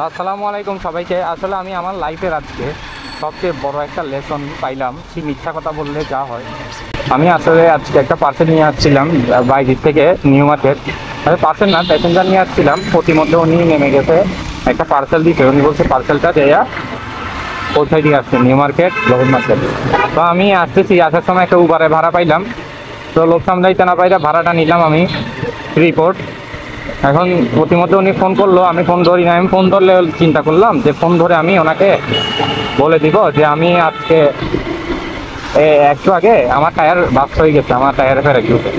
আসসালামু আলাইকুম সবাইকে। আসলে আমি আমার লাইফের আজকে সবচেয়ে বড় একটা লেসন পাইলাম, সেই মিথ্যা কথা বললে যা হয়। আমি আসলে আজকে একটা পার্সেল নিয়ে আসছিলাম বাইরে থেকে, নিউ মার্কেট। পার্সেল না, প্যাসেঞ্জার নিয়ে আসছিলাম। প্রতিমধ্যে উনি নেমে গেছে, একটা পার্সেল দিতে। উনি বলছে পার্সেলটা দেয়া পৌঁছাই দিয়ে আসছে নিউ মার্কেট, লোহন মার্কেট। তো আমি আসতেছি, আসার সময় একটা উবারে ভাড়া পাইলাম। তো লোক সামলাইতে না পাইলে ভাড়াটা নিলাম আমি রিপোর্ট। এখন প্রতিমধ্যে উনি ফোন করলো, আমি ফোন ধরি না। আমি ফোন ধরলে চিন্তা করলাম যে ফোন ধরে আমি ওনাকে বলে দিব যে আমি আজকে একটু আগে আমার টায়ার বাস হয়ে গেছে, আমার টায়ারে ফেরে গেছে।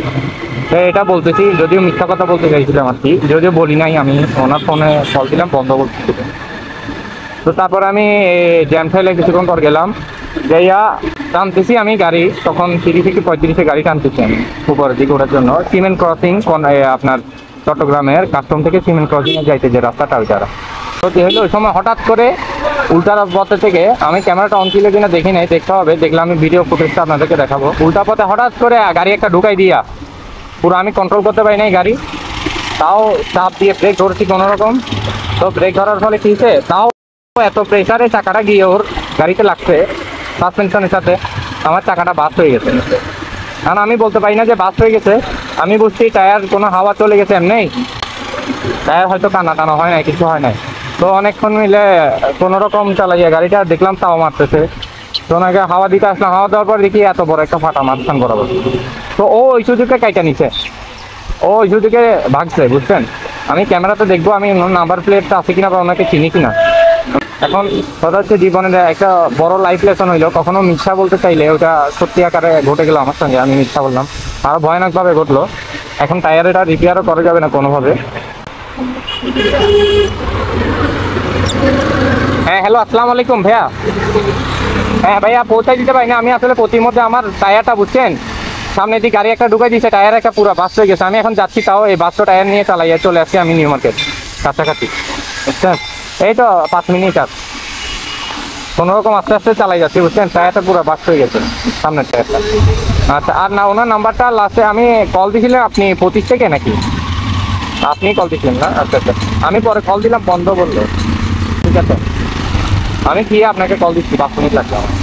তো এটা বলতেছি, যদিও মিথ্যা কথা বলতে চাইছিলাম আর কি, যদিও বলি নাই। আমি ওনার ফোনে কল দিলাম, বন্ধ করতেছিল। তো তারপর আমি জ্যাম ফেলে কিছুক্ষণ পর গেলাম, যাইয়া টানতেছি আমি গাড়ি। তখন 30 থেকে 35 গাড়ি টানতেছি আমি উপরের দিকে ওঠার জন্য। সিমেন্ট ক্রসিং আপনার চট্টগ্রামের কাস্টম থেকে সিমেন্ট ক্রসিংয়ে যাইতে যে রাস্তাটা, ওই যারা তো হলো ওই সময় হঠাৎ করে উল্টা পথে থেকে, আমি ক্যামেরাটা অন ছিল কিনা দেখি নাই, দেখতে হবে। দেখলাম আমি ভিডিও ফুটেজটা আপনাদেরকে দেখাবো। উল্টা পথে হঠাৎ করে গাড়ি একটা ঢুকাই দিয়া, পুরো আমি কন্ট্রোল করতে পারি নাই গাড়ি। তাও চাপ দিয়ে ব্রেক ধরছি কোনো রকম। তো ব্রেক ধরার ফলে কি হয়েছে, তাও এত প্রেসারে চাকাটা গিয়ে ওর গাড়িতে লাগছে সাসপেনশনের সাথে, আমার চাকাটা বাস হয়ে গেছে। কারণ আমি বলতে পারি না যে বাস হয়ে গেছে, আমি বুঝছি টায়ার কোনো হাওয়া চলে গেছে এমনি, টায়ার হয়তো টানা টানা হয় নাই, কিছু হয় নাই। তো অনেকক্ষণ মিলে কোনো রকম চালাইয়া গাড়িটা দেখলাম তাও মারতেছে। তো ওনাকে হাওয়া দিতে আসলাম, হাওয়া দেওয়ার পর দেখি এত বড় একটা ফাটা মাঝখান বরাবর। তো ও ওই সুযোগে কাইটা নিছে, ও ওই সুযোগে ভাগছে, বুঝছেন। আমি ক্যামেরাতে দেখবো আমি নাম্বার প্লেটটা আছে কিনা বা ওনাকে চিনি কিনা। এখন কথা হচ্ছে, জীবনের একটা বড় লাইফ লেসন হইলো, কখনো মিথ্যা বলতে চাইলে ওটা সত্যি আকারে ঘটে গেলো আমার সঙ্গে, আমি মিথ্যা বললাম, আরো ভয়ানকভাবে ঘটলো। এখন টায়ার এটা রিপেয়ারও করা যাবে না কোনোভাবে। হ্যাঁ হ্যালো, আসসালামু আলাইকুম ভাইয়া। হ্যাঁ ভাইয়া, পৌঁছাই দিতে পারি না আমি আসলে। প্রতিমধ্যে আমার টায়ারটা, বুঝছেন, সামনে দিকে গাড়ি একটা ঢুকাই দিয়েছে, টায়ার একটা পুরো বাস হয়ে গেছে। আমি এখন যাচ্ছি, তাও এই বাসটা টায়ার নিয়ে চালাইয়া চলে আসছি আমি নিউ মার্কেট কাছাকাছি, বুঝছেন। এই তো 5 মিনিট আর কোনো রকম আস্তে আস্তে চালাই যাচ্ছি, বুঝছেন। টায়ারটা পুরো বাস হয়ে গেছে, সামনের টায়ারটা। আচ্ছা, আর না, ওনার নাম্বারটা লাস্টে আমি কল দিয়েছিলাম, আপনি 25 থেকে নাকি আপনি কল দিয়েছিলেন না? আচ্ছা আচ্ছা, আমি পরে কল দিলাম, বন্ধ বললো। ঠিক আছে, আমি গিয়ে আপনাকে কল দিচ্ছি, 5 মিনিট লাগবে আমার।